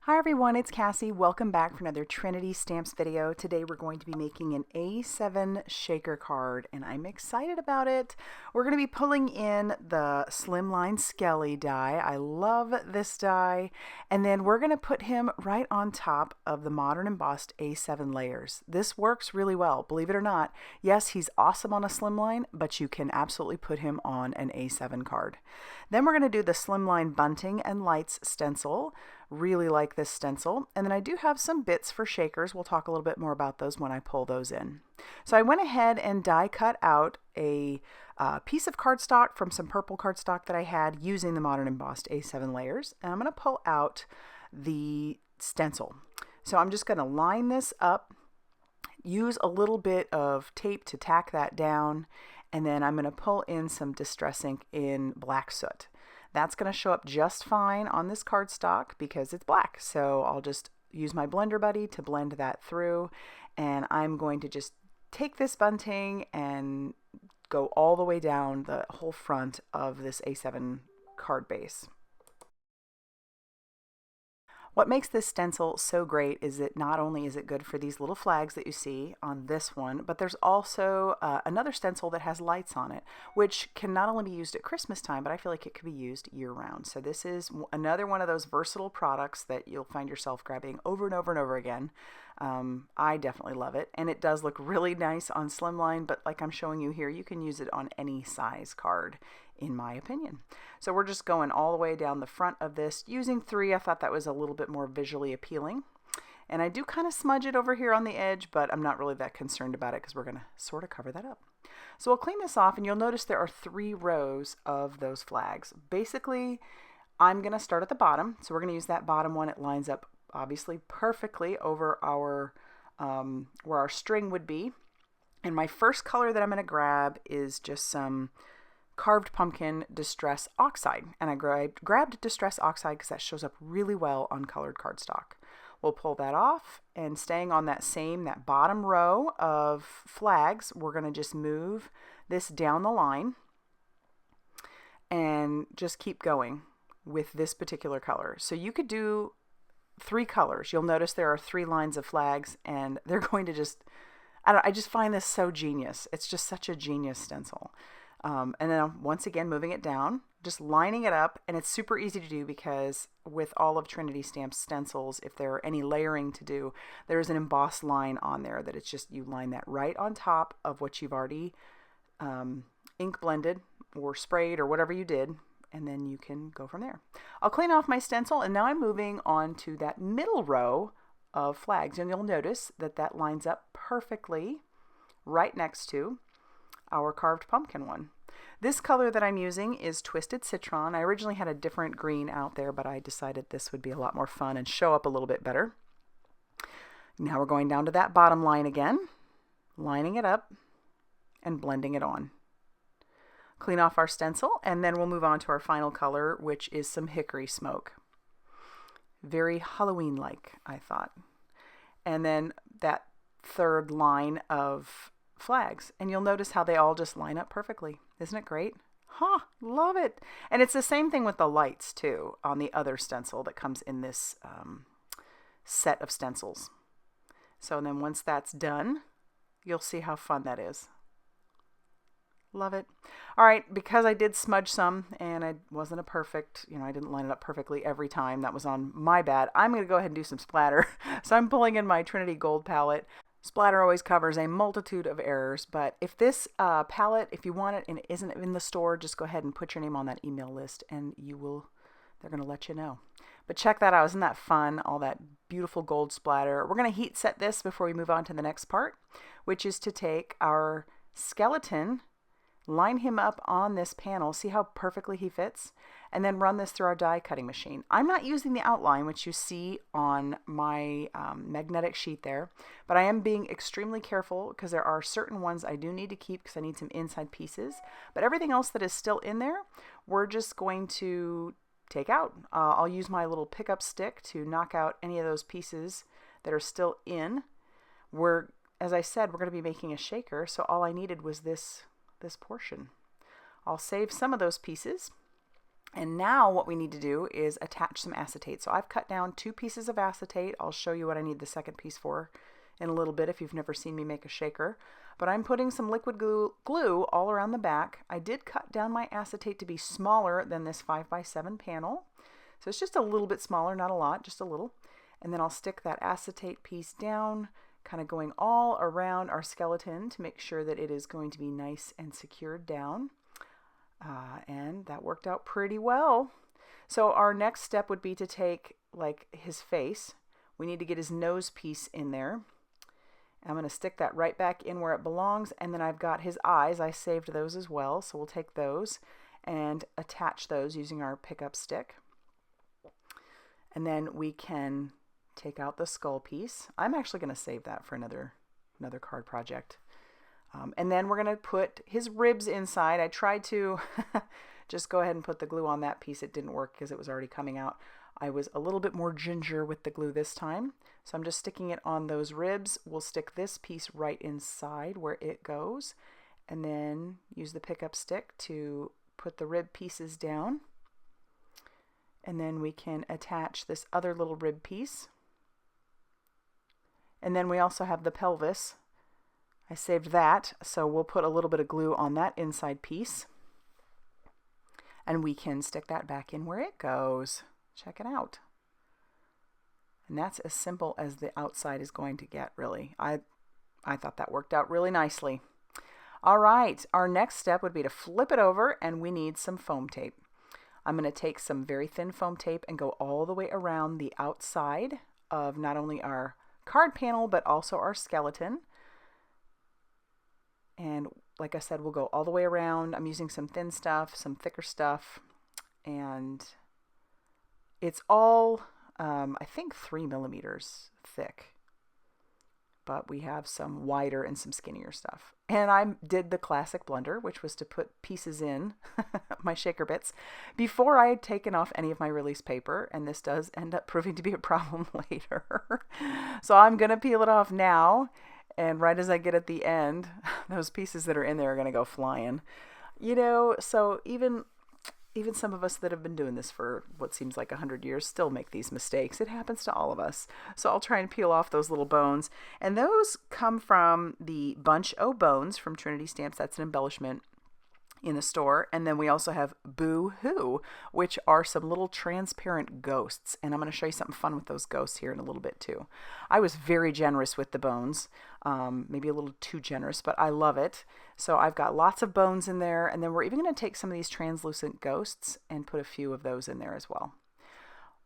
Hi everyone, it's Cassie. Welcome back for another Trinity Stamps video. Today we're going to be making an A7 shaker card and I'm excited about it. We're going to be pulling in the Slimline Skelly die. I love this die. And then we're going to put him right on top of the modern embossed A7 layers. This works really well, believe it or not. Yes, he's awesome on a Slimline, but you can absolutely put him on an A7 card. Then we're going to do the Slimline Bunting and Lights stencil. Really like this stencil. And then I do have some bits for shakers. We'll talk a little bit more about those when I pull those in. So I went ahead and die cut out a piece of cardstock from some purple cardstock that I had using the modern embossed A7 layers. And I'm going to pull out the stencil. So I'm just going to line this up, use a little bit of tape to tack that down, and then I'm going to pull in some Distress ink in black soot. That's going to show up just fine on this cardstock because it's black. So I'll just use my blender buddy to blend that through. And I'm going to just take this bunting and go all the way down the whole front of this A7 card base. What makes this stencil so great is that not only is it good for these little flags that you see on this one, but there's also another stencil that has lights on it, which can not only be used at Christmas time, but I feel like it could be used year-round. So this is another one of those versatile products that you'll find yourself grabbing over and over and over again. I definitely love it, and it does look really nice on Slimline, but like I'm showing you here, you can use it on any size card, in my opinion. So we're just going all the way down the front of this using 3. I thought that was a little bit more visually appealing. And I do kind of smudge it over here on the edge, but I'm not really that concerned about it because we're going to sort of cover that up. So we'll clean this off, and you'll notice there are 3 rows of those flags. Basically, I'm going to start at the bottom. So we're going to use that bottom one. It lines up obviously perfectly over our where our string would be. And my first color that I'm going to grab is just some carved pumpkin Distress Oxide, and I grabbed Distress Oxide because that shows up really well on colored cardstock. We'll pull that off, and staying on that bottom row of flags, we're going to just move this down the line and just keep going with this particular color. So you could do 3 colors. You'll notice there are 3 lines of flags, and they're going to just, I just find this so genius. It's just such a genius stencil. And then once again, moving it down, just lining it up, and it's super easy to do because with all of Trinity Stamp's stencils, if there are any layering to do, there's an embossed line on there that it's just, you line that right on top of what you've already ink blended or sprayed or whatever you did, and then you can go from there. I'll clean off my stencil, and now I'm moving on to that middle row of flags, and you'll notice that that lines up perfectly right next to our carved pumpkin one. This color that I'm using is Twisted Citron. I originally had a different green out there, but I decided this would be a lot more fun and show up a little bit better. Now we're going down to that bottom line again, lining it up and blending it on. Clean off our stencil, and then we'll move on to our final color, which is some hickory smoke. Very Halloween-like, I thought. And then that third line of flags, and you'll notice how they all just line up perfectly. Isn't it great? Huh, love it. And it's the same thing with the lights too on the other stencil that comes in this set of stencils. So then once that's done, you'll see how fun that is. Love it. All right, because I did smudge some and I wasn't a perfect, I didn't line it up perfectly every time. That was on my bad. I'm going to go ahead and do some splatter. So I'm pulling in my Trinity Gold palette. Splatter always covers a multitude of errors, but if this palette, if you want it and it isn't in the store, just go ahead and put your name on that email list and they're going to let you know. But check that out. Isn't that fun? All that beautiful gold splatter. We're going to heat set this before we move on to the next part, which is to take our skeleton, line him up on this panel, see how perfectly he fits, and then run this through our die cutting machine. I'm not using the outline, which you see on my magnetic sheet there, but I am being extremely careful because there are certain ones I do need to keep because I need some inside pieces, but everything else that is still in there, we're just going to take out. I'll use my little pickup stick to knock out any of those pieces that are still in. As I said, we're going to be making a shaker, so all I needed was this portion. I'll save some of those pieces And now what we need to do is attach some acetate. So I've cut down 2 pieces of acetate. I'll show you what I need the second piece for in a little bit if you've never seen me make a shaker. But I'm putting some liquid glue all around the back. I did cut down my acetate to be smaller than this 5x7 panel. So it's just a little bit smaller, not a lot, just a little. And then I'll stick that acetate piece down, kind of going all around our skeleton to make sure that it is going to be nice and secured down. And that worked out pretty well. So our next step would be to take like his face. We need to get his nose piece in there. I'm going to stick that right back in where it belongs. And then I've got his eyes. I saved those as well. So we'll take those and attach those using our pickup stick. And then we can take out the skull piece. I'm actually going to save that for another card project. And then we're going to put his ribs inside. I tried to just go ahead and put the glue on that piece. It didn't work because it was already coming out. I was a little bit more ginger with the glue this time. So I'm just sticking it on those ribs. We'll stick this piece right inside where it goes. And then use the pickup stick to put the rib pieces down. And then we can attach this other little rib piece. And then we also have the pelvis. I saved that, so we'll put a little bit of glue on that inside piece. And we can stick that back in where it goes. Check it out. And that's as simple as the outside is going to get, really. I thought that worked out really nicely. All right, our next step would be to flip it over, and we need some foam tape. I'm going to take some very thin foam tape and go all the way around the outside of not only our card panel, but also our skeleton. And like I said, we'll go all the way around. I'm using some thin stuff, some thicker stuff, and it's all, I think 3 millimeters thick, but we have some wider and some skinnier stuff. And I did the classic blunder, which was to put pieces in my shaker bits before I had taken off any of my release paper, and this does end up proving to be a problem later. So I'm going to peel it off now. And right as I get at the end, those pieces that are in there are going to go flying. You know, so even some of us that have been doing this for what seems like 100 years still make these mistakes. It happens to all of us. So I'll try and peel off those little bones. And those come from the Bunch O Bones from Trinity Stamps. That's an embellishment in the store. And then we also have Boo Hoo, which are some little transparent ghosts. And I'm going to show you something fun with those ghosts here in a little bit too. I was very generous with the bones, maybe a little too generous, but I love it. So I've got lots of bones in there. And then we're even going to take some of these translucent ghosts and put a few of those in there as well.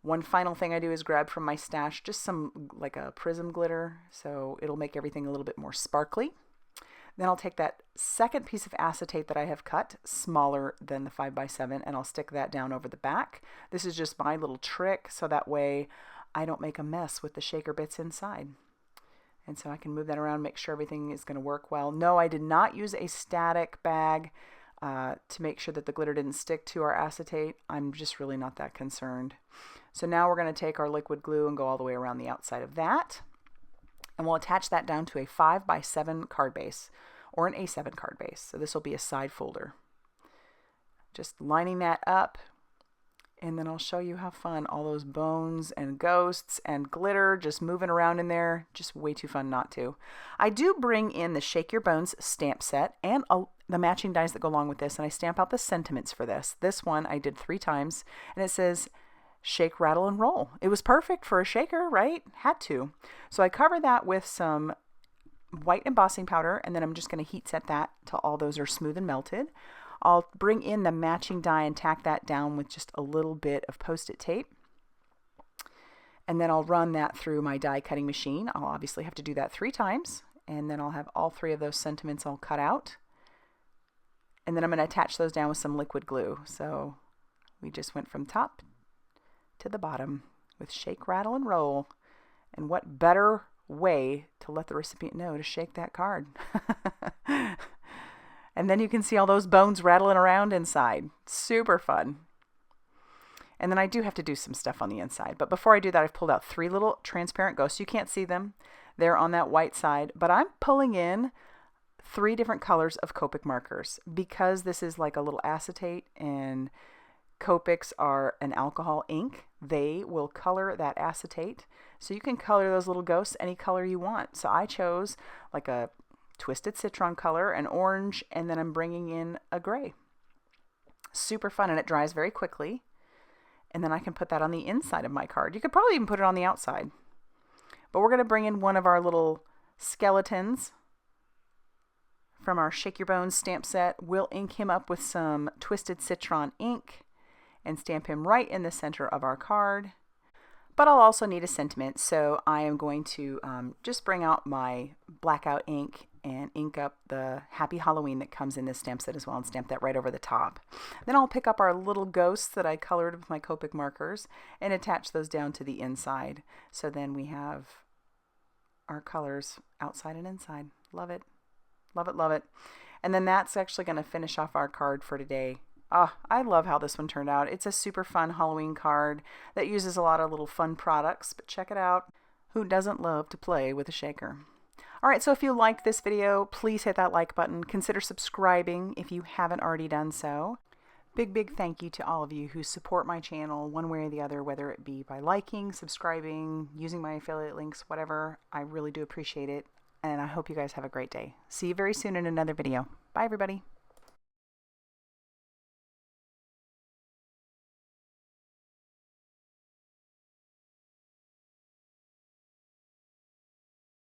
One final thing I do is grab from my stash just some like a prism glitter. So it'll make everything a little bit more sparkly. Then I'll take that second piece of acetate that I have cut, smaller than the 5x7, and I'll stick that down over the back. This is just my little trick, so that way I don't make a mess with the shaker bits inside. And so I can move that around, make sure everything is going to work well. No, I did not use a static bag to make sure that the glitter didn't stick to our acetate. I'm just really not that concerned. So now we're going to take our liquid glue and go all the way around the outside of that. And we'll attach that down to a 5x7 card base or an A7 card base. So this will be a side folder. Just lining that up, and then I'll show you how fun all those bones and ghosts and glitter just moving around in there. Just way too fun not to. I do bring in the Shake Your Bones stamp set and the matching dies that go along with this, and I stamp out the sentiments for this. This one I did 3 times, and it says shake, rattle, and roll. It was perfect for a shaker, right? Had to. So I cover that with some white embossing powder, and then I'm just going to heat set that till all those are smooth and melted. I'll bring in the matching die and tack that down with just a little bit of Post-it tape. And then I'll run that through my die cutting machine. I'll obviously have to do that 3 times, and then I'll have all 3 of those sentiments all cut out. And then I'm going to attach those down with some liquid glue. So we just went from top to the bottom with shake, rattle, and roll. And what better way to let the recipient know to shake that card? And then you can see all those bones rattling around inside. Super fun. And then I do have to do some stuff on the inside. But before I do that, I've pulled out 3 little transparent ghosts. You can't see them. They're on that white side. But I'm pulling in 3 different colors of Copic markers because this is like a little acetate and Copics are an alcohol ink. They will color that acetate. So you can color those little ghosts any color you want. So I chose like a twisted citron color, an orange, and then I'm bringing in a gray. Super fun, and it dries very quickly. And then I can put that on the inside of my card. You could probably even put it on the outside. But we're going to bring in one of our little skeletons from our Shake Your Bones stamp set. We'll ink him up with some twisted citron ink and stamp him right in the center of our card. But I'll also need a sentiment, so I am going to just bring out my Blackout ink and ink up the Happy Halloween that comes in this stamp set as well and stamp that right over the top. Then I'll pick up our little ghosts that I colored with my Copic markers and attach those down to the inside. So then we have our colors outside and inside. Love it. Love it, love it. And then that's actually going to finish off our card for today. Oh, I love how this one turned out. It's a super fun Halloween card that uses a lot of little fun products, but check it out. Who doesn't love to play with a shaker? All right, so if you liked this video, please hit that like button. Consider subscribing if you haven't already done so. Big thank you to all of you who support my channel one way or the other, whether it be by liking, subscribing, using my affiliate links, whatever. I really do appreciate it, and I hope you guys have a great day. See you very soon in another video. Bye, everybody.